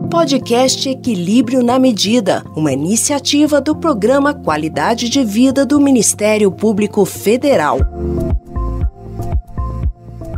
Podcast Equilíbrio na Medida, uma iniciativa do Programa Qualidade de Vida do Ministério Público Federal.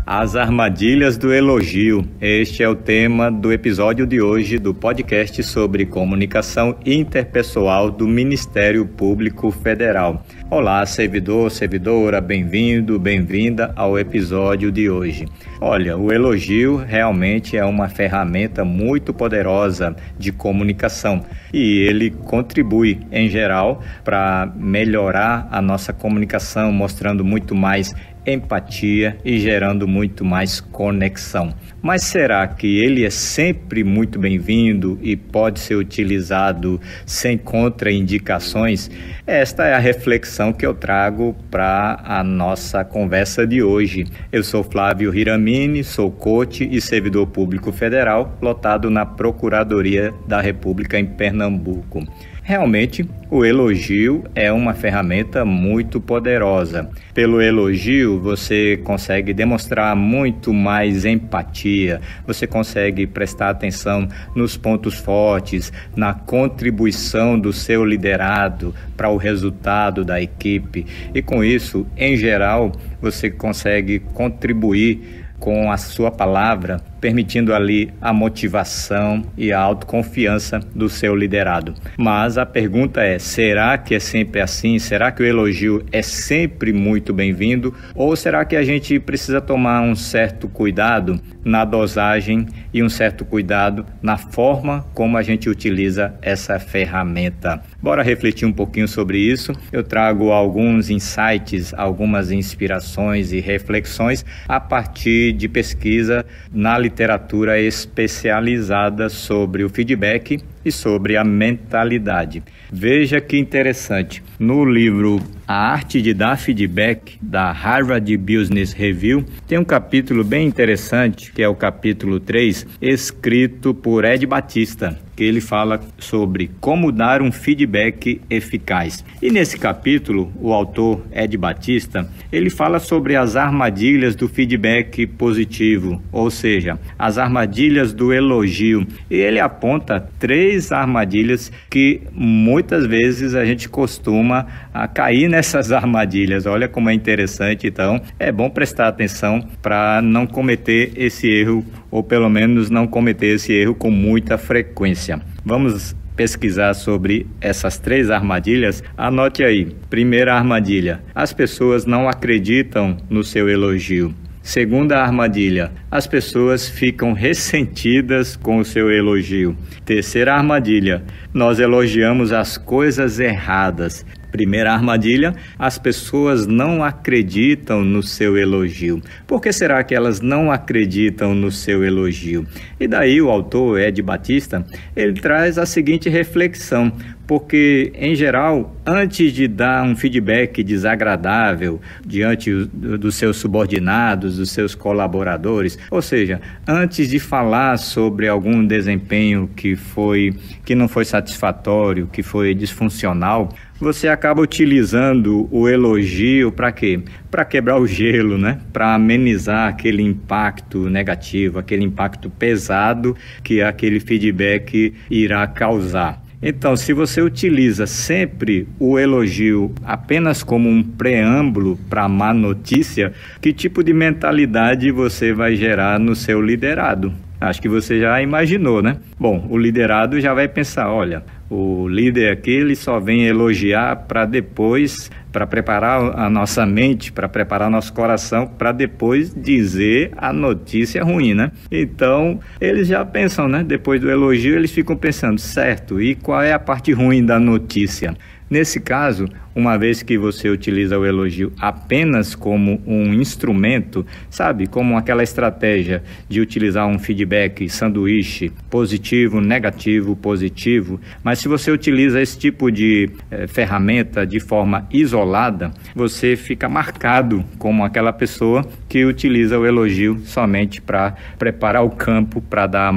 As armadilhas do elogio. Este é o tema do episódio de hoje do podcast sobre comunicação interpessoal do Ministério Público Federal. Olá, servidor, servidora, bem-vindo, bem-vinda ao episódio de hoje. Olha, o elogio realmente é uma ferramenta muito poderosa de comunicação e ele contribui, em geral, para melhorar a nossa comunicação, mostrando muito mais empatia e gerando muito mais conexão. Mas será que ele é sempre muito bem-vindo e pode ser utilizado sem contraindicações? Esta é a reflexão que eu trago para a nossa conversa de hoje. Eu sou Flávio Hiramini, sou coach e servidor público federal, lotado na Procuradoria da República em Pernambuco. Realmente, o elogio é uma ferramenta muito poderosa. Pelo elogio, você consegue demonstrar muito mais empatia, você consegue prestar atenção nos pontos fortes, na contribuição do seu liderado para o resultado da equipe. E com isso, em geral, você consegue contribuir com a sua palavra, permitindo ali a motivação e a autoconfiança do seu liderado. Mas a pergunta é, será que é sempre assim? Será que o elogio é sempre muito bem-vindo? Ou será que a gente precisa tomar um certo cuidado na dosagem e um certo cuidado na forma como a gente utiliza essa ferramenta? Bora refletir um pouquinho sobre isso. Eu trago alguns insights, algumas inspirações e reflexões a partir de pesquisa na literatura especializada sobre o feedback e sobre a mentalidade. Veja que interessante. No livro A Arte de Dar Feedback, da Harvard Business Review, tem um capítulo bem interessante, que é o capítulo 3, escrito por Ed Batista, que ele fala sobre como dar um feedback eficaz. E nesse capítulo, o autor Ed Batista, ele fala sobre as armadilhas do feedback positivo, ou seja, as armadilhas do elogio. E ele aponta 3 armadilhas que muitas vezes a gente costuma cair nessas armadilhas. Olha como é interessante, então é bom prestar atenção para não cometer esse erro, ou pelo menos não cometer esse erro com muita frequência. Vamos pesquisar sobre essas 3 armadilhas? Anote aí. Primeira armadilha: as pessoas não acreditam no seu elogio. Segunda armadilha: as pessoas ficam ressentidas com o seu elogio. Terceira armadilha: nós elogiamos as coisas erradas. Primeira armadilha: as pessoas não acreditam no seu elogio. Por que será que elas não acreditam no seu elogio? E daí o autor Ed Batista, ele traz a seguinte reflexão: porque, em geral, antes de dar um feedback desagradável diante dos seus subordinados, dos seus colaboradores, ou seja, antes de falar sobre algum desempenho que não foi satisfatório, que foi disfuncional, você acaba utilizando o elogio para quê? Para quebrar o gelo, né? Para amenizar aquele impacto negativo, aquele impacto pesado que aquele feedback irá causar. Então, se você utiliza sempre o elogio apenas como um preâmbulo para a má notícia, que tipo de mentalidade você vai gerar no seu liderado? Acho que você já imaginou, né? Bom, o liderado já vai pensar, olha, o líder aqui ele só vem elogiar para depois, para preparar a nossa mente, para preparar nosso coração, para depois dizer a notícia ruim, né? Então, eles já pensam, né? Depois do elogio, eles ficam pensando, certo, e qual é a parte ruim da notícia? Nesse caso, uma vez que você utiliza o elogio apenas como um instrumento, sabe, como aquela estratégia de utilizar um feedback sanduíche, positivo, negativo, positivo, mas se você utiliza esse tipo de ferramenta de forma isolada, você fica marcado como aquela pessoa que utiliza o elogio somente para preparar o campo, para dar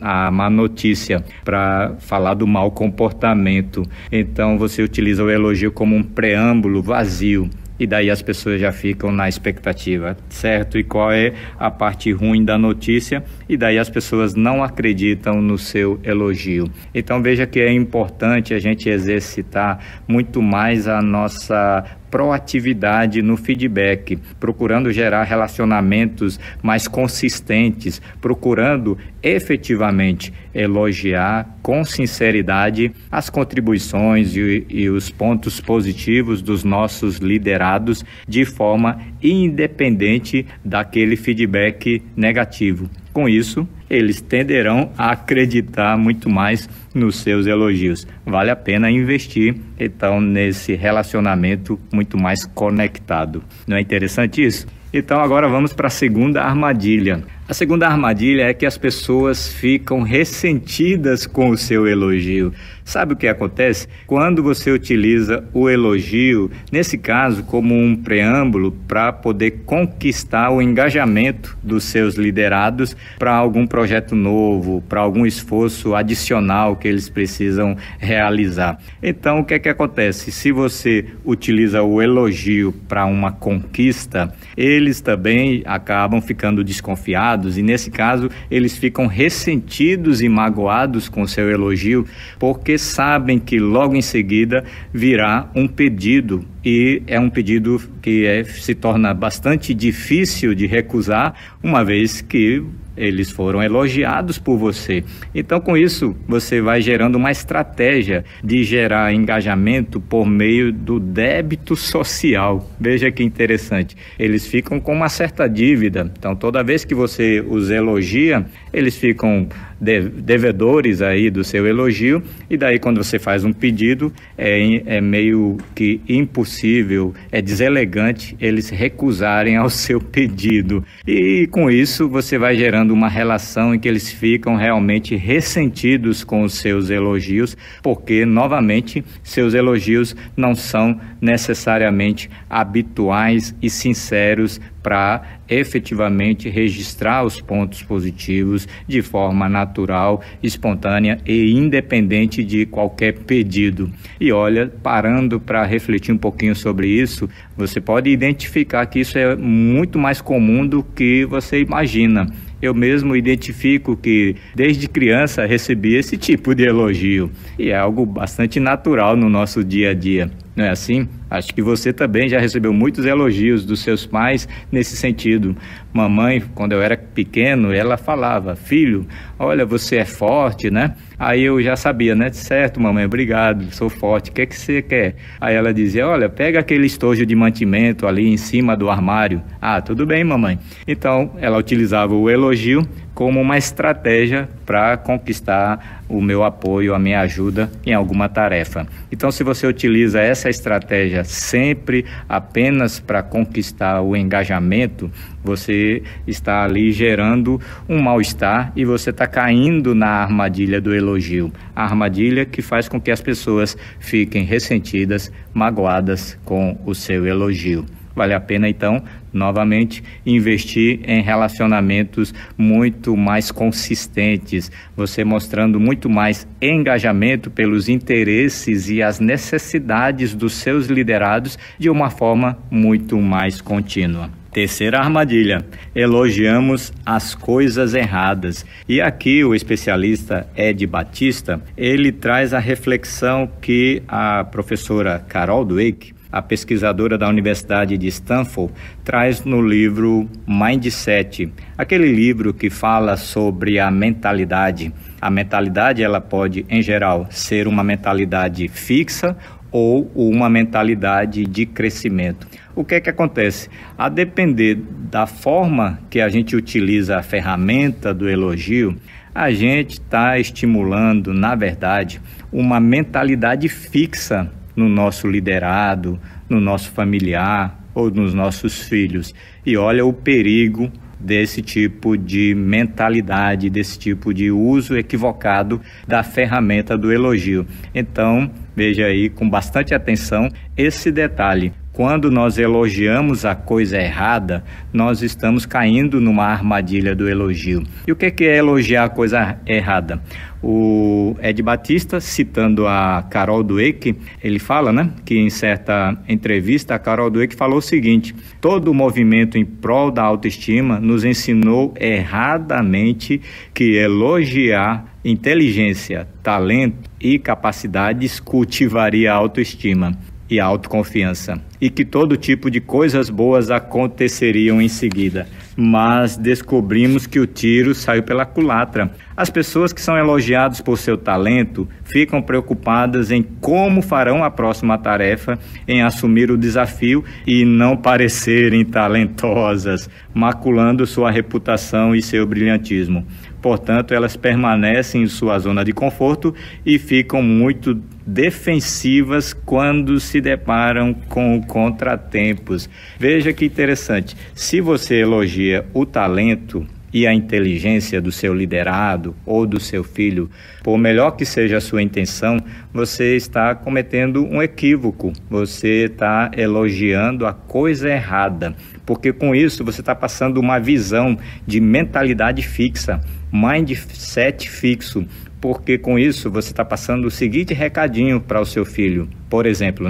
a má notícia, para falar do mau comportamento. Então você utiliza o elogio como um preâmbulo vazio e daí as pessoas já ficam na expectativa, certo? E qual é a parte ruim da notícia? E daí as pessoas não acreditam no seu elogio. Então veja que é importante a gente exercitar muito mais a nossa proatividade no feedback, procurando gerar relacionamentos mais consistentes, procurando efetivamente elogiar com sinceridade as contribuições e os pontos positivos dos nossos liderados de forma independente daquele feedback negativo. Com isso, eles tenderão a acreditar muito mais nos seus elogios. Vale a pena investir, então, nesse relacionamento muito mais conectado. Não é interessante isso? Então, agora vamos para a segunda armadilha. A segunda armadilha é que as pessoas ficam ressentidas com o seu elogio. Sabe o que acontece? Quando você utiliza o elogio, nesse caso, como um preâmbulo para poder conquistar o engajamento dos seus liderados para algum projeto novo, para algum esforço adicional que eles precisam realizar. Então, o que é que acontece? Se você utiliza o elogio para uma conquista, eles também acabam ficando desconfiados e, nesse caso, eles ficam ressentidos e magoados com o seu elogio, porque sabem que logo em seguida virá um pedido, e é um pedido que se torna bastante difícil de recusar, uma vez que eles foram elogiados por você. Então, com isso, você vai gerando uma estratégia de gerar engajamento por meio do débito social. Veja que interessante. Eles ficam com uma certa dívida. Então, toda vez que você os elogia, eles ficam devedores aí do seu elogio, e daí quando você faz um pedido, é meio que impossível, é deselegante eles recusarem ao seu pedido. E com isso, você vai gerando uma relação em que eles ficam realmente ressentidos com os seus elogios, porque, novamente, seus elogios não são necessariamente habituais e sinceros para efetivamente registrar os pontos positivos de forma natural, espontânea e independente de qualquer pedido. E olha, parando para refletir um pouquinho sobre isso, você pode identificar que isso é muito mais comum do que você imagina. Eu mesmo identifico que desde criança recebi esse tipo de elogio e é algo bastante natural no nosso dia a dia, não é assim? Acho que você também já recebeu muitos elogios dos seus pais nesse sentido. Mamãe, quando eu era pequeno, ela falava: filho, olha, você é forte, né? Aí eu já sabia, né? Certo, mamãe, obrigado, sou forte, o que é que você quer? Aí ela dizia: olha, pega aquele estojo de mantimento ali em cima do armário. Ah, tudo bem, mamãe. Então, ela utilizava o elogio como uma estratégia para conquistar o meu apoio, a minha ajuda em alguma tarefa. Então, se você utiliza essa estratégia sempre apenas para conquistar o engajamento, você está ali gerando um mal-estar e você está caindo na armadilha do elogio. A armadilha que faz com que as pessoas fiquem ressentidas, magoadas com o seu elogio. Vale a pena, então, novamente, investir em relacionamentos muito mais consistentes, você mostrando muito mais engajamento pelos interesses e as necessidades dos seus liderados de uma forma muito mais contínua. Terceira armadilha: elogiamos as coisas erradas. E aqui o especialista Ed Batista, ele traz a reflexão que a professora Carol Dweck, a pesquisadora da Universidade de Stanford, traz no livro Mindset, aquele livro que fala sobre a mentalidade. A mentalidade, ela pode, em geral, ser uma mentalidade fixa ou uma mentalidade de crescimento. O que é que acontece? A depender da forma que a gente utiliza a ferramenta do elogio, a gente está estimulando, na verdade, uma mentalidade fixa no nosso liderado, no nosso familiar ou nos nossos filhos. E olha o perigo desse tipo de mentalidade, desse tipo de uso equivocado da ferramenta do elogio. Então, veja aí com bastante atenção esse detalhe. quando nós elogiamos a coisa errada, nós estamos caindo numa armadilha do elogio. E o que é elogiar a coisa errada? O Ed Batista, citando a Carol Dweck, ele fala, que em certa entrevista a Carol Dweck falou o seguinte: todo o movimento em prol da autoestima nos ensinou erradamente que elogiar inteligência, talento e capacidades cultivaria a autoestima e a autoconfiança, e que todo tipo de coisas boas aconteceriam em seguida. Mas descobrimos que o tiro saiu pela culatra. As pessoas que são elogiadas por seu talento ficam preocupadas em como farão a próxima tarefa, em assumir o desafio e não parecerem talentosas, maculando sua reputação e seu brilhantismo. Portanto, elas permanecem em sua zona de conforto e ficam muito defensivas quando se deparam com contratempos. Veja que interessante, se você elogia o talento e a inteligência do seu liderado ou do seu filho, por melhor que seja a sua intenção, você está cometendo um equívoco, você está elogiando a coisa errada, porque com isso você está passando uma visão de mentalidade fixa, mindset fixo, porque com isso você está passando o seguinte recadinho para o seu filho, por exemplo,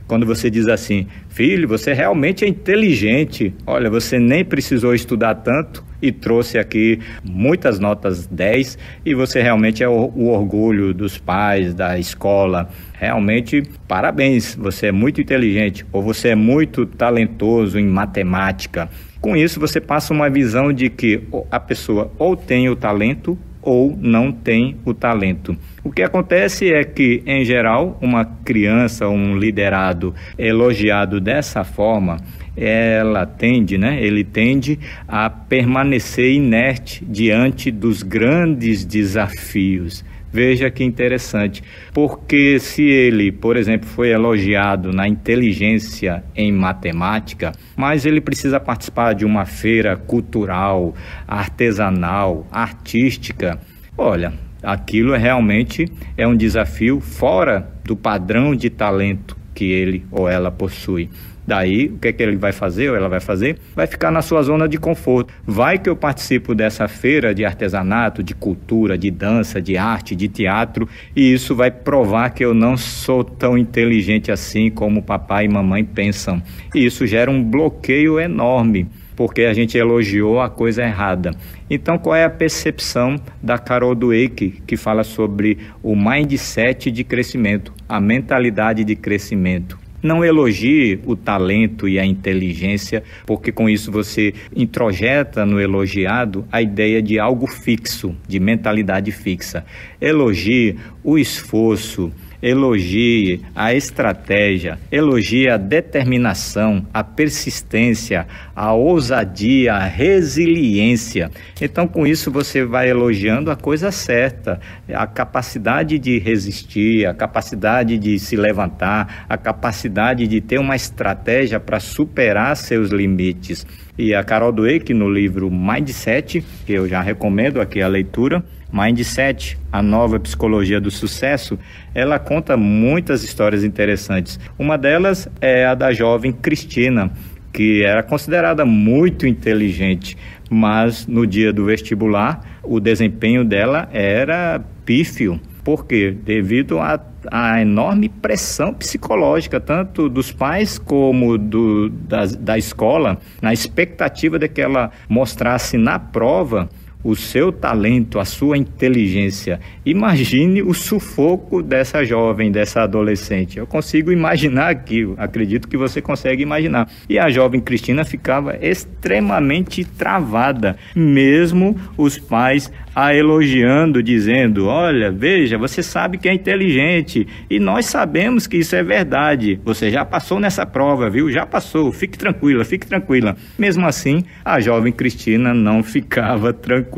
Quando você diz assim: filho, você realmente é inteligente, olha, você nem precisou estudar tanto e trouxe aqui muitas notas 10 e você realmente é o orgulho dos pais, da escola, realmente parabéns, você é muito inteligente ou você é muito talentoso em matemática. Com isso você passa uma visão de que a pessoa ou tem o talento ou não tem o talento. O que acontece é que, em geral, uma criança, um liderado elogiado dessa forma, ele tende a permanecer inerte diante dos grandes desafios. Veja que interessante, porque se ele, por exemplo, foi elogiado na inteligência em matemática, mas ele precisa participar de uma feira cultural, artesanal, artística, olha, aquilo realmente é um desafio fora do padrão de talento que ele ou ela possui. Daí, o que é que ele vai fazer ou ela vai fazer? Vai ficar na sua zona de conforto. Vai que eu participo dessa feira de artesanato, de cultura, de dança, de arte, de teatro, e isso vai provar que eu não sou tão inteligente assim como papai e mamãe pensam. E isso gera um bloqueio enorme, porque a gente elogiou a coisa errada. Então, qual é a percepção da Carol Dweck, que fala sobre o mindset de crescimento, a mentalidade de crescimento? Não elogie o talento e a inteligência, porque com isso você introjeta no elogiado a ideia de algo fixo, de mentalidade fixa. Elogie o esforço, elogie a estratégia, elogie a determinação, a persistência, a ousadia, a resiliência. Então, com isso, você vai elogiando a coisa certa, a capacidade de resistir, a capacidade de se levantar, a capacidade de ter uma estratégia para superar seus limites. E a Carol Dweck, no livro Mindset, que eu já recomendo aqui a leitura, Mindset, a nova psicologia do sucesso, ela conta muitas histórias interessantes. Uma delas é a da jovem Cristina, que era considerada muito inteligente, mas no dia do vestibular o desempenho dela era pífio. Por quê? Devido à enorme pressão psicológica, tanto dos pais como da escola, na expectativa de que ela mostrasse na prova o seu talento, a sua inteligência. Imagine o sufoco dessa jovem, dessa adolescente. Eu consigo imaginar aqui, acredito que você consegue imaginar. E a jovem Cristina ficava extremamente travada, mesmo os pais a elogiando, dizendo: olha, veja, você sabe que é inteligente e nós sabemos que isso é verdade. Você já passou nessa prova, viu? Já passou, fique tranquila, fique tranquila. Mesmo assim, a jovem Cristina não ficava tranquila.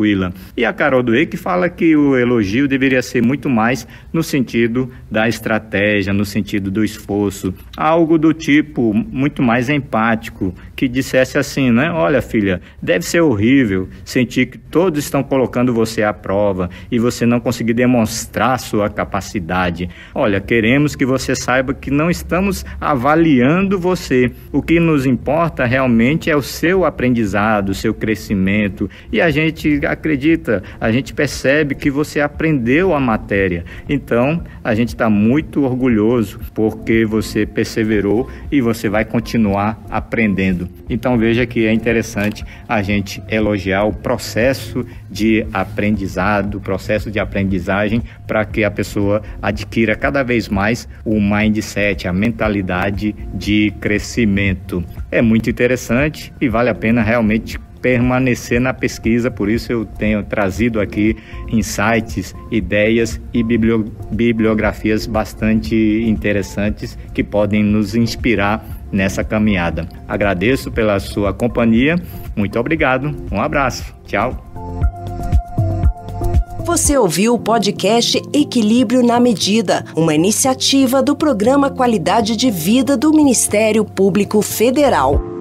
E a Carol Dweck fala que o elogio deveria ser muito mais no sentido da estratégia, no sentido do esforço, algo do tipo muito mais empático, que dissesse assim, né? Olha, filha, deve ser horrível sentir que todos estão colocando você à prova e você não conseguir demonstrar sua capacidade. Olha, queremos que você saiba que não estamos avaliando você. O que nos importa realmente é o seu aprendizado, o seu crescimento. E a gente acredita, a gente percebe que você aprendeu a matéria. Então, a gente está muito orgulhoso porque você perseverou e você vai continuar aprendendo. Então, veja que é interessante a gente elogiar o processo de aprendizado, o processo de aprendizagem, para que a pessoa adquira cada vez mais o mindset, a mentalidade de crescimento. É muito interessante e vale a pena realmente permanecer na pesquisa, por isso eu tenho trazido aqui insights, ideias e bibliografias bastante interessantes que podem nos inspirar nessa caminhada. Agradeço pela sua companhia, muito obrigado, um abraço, tchau. Você ouviu o podcast Equilíbrio na Medida, uma iniciativa do Programa Qualidade de Vida do Ministério Público Federal.